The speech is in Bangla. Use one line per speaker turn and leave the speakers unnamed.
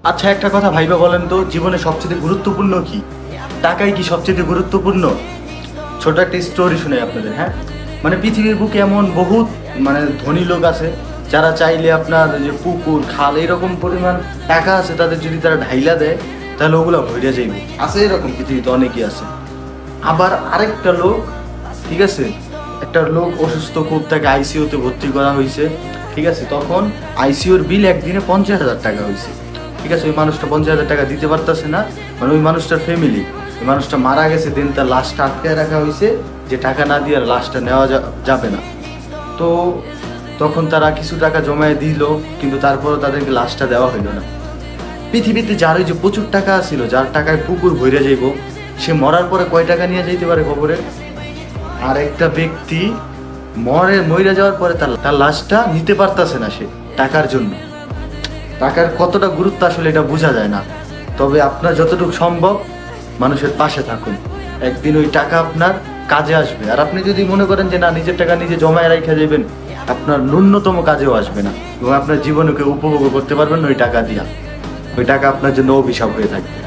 আচ্ছা একটা কথা ভাইবা বলেন তো, জীবনে সবচেয়ে গুরুত্বপূর্ণ কি? টাকাই কি সবচেয়ে গুরুত্বপূর্ণ? ছোট একটা স্টোরি শুনে আপনাদের, হ্যাঁ। মানে পৃথিবীর বুকে এমন বহুত মানে ধনী লোক আছে যারা চাইলে আপনার যে পুকুর খাল এরকম পরিমাণ টাকা আছে, তাদের যদি তারা ঢাইলা দেয় তাহলে ওগুলো ভইরা যাইবে। আছে এরকম পৃথিবীতে অনেকেই আছে। আবার আরেকটা লোক, ঠিক আছে, একটা লোক অসুস্থ খুব, তাকে আইসিইউতে ভর্তি করা হয়েছে, ঠিক আছে। তখন আইসিইউর বিল একদিনে 50,000 টাকা হয়েছে, ঠিক আছে। ওই মানুষটা 50,000 টাকা দিতে পারতেছে না, মানে ওই মানুষটার ফ্যামিলি, ওই মানুষটা মারা গেছে, দেন তার লাশটা আটকায় রাখা হয়েছে যে টাকা না দিয়ে আর লাশটা নেওয়া যাবে না। তো তখন তারা কিছু টাকা জমায়ে দিল, কিন্তু তারপরও তাদেরকে লাশটা দেওয়া হইল না। পৃথিবীতে যার ওই যে প্রচুর টাকা ছিল, যার টাকায় পুকুর ভরে যাইব, সে মরার পরে কয় টাকা নিয়ে যাইতে পারে খবরে? আর একটা ব্যক্তি মরে যাওয়ার পরে তার লাশটা নিতে পারতেছে না সে টাকার জন্য। টাকার কতটা গুরুত্ব আসলে এটা বোঝা যায় না। তবে আপনার যতটুকু সম্ভব মানুষের পাশে থাকুন, একদিন ওই টাকা আপনার কাজে আসবে। আর আপনি যদি মনে করেন যে না, নিজের টাকা নিজে জমায় রেখে যাবেন, আপনার ন্যূনতম কাজেও আসবে না এবং আপনার জীবনকে উপভোগ করতে পারবেন ওই টাকা দিয়া। ওই টাকা আপনার জন্য অভিশাপ হয়ে থাকবে।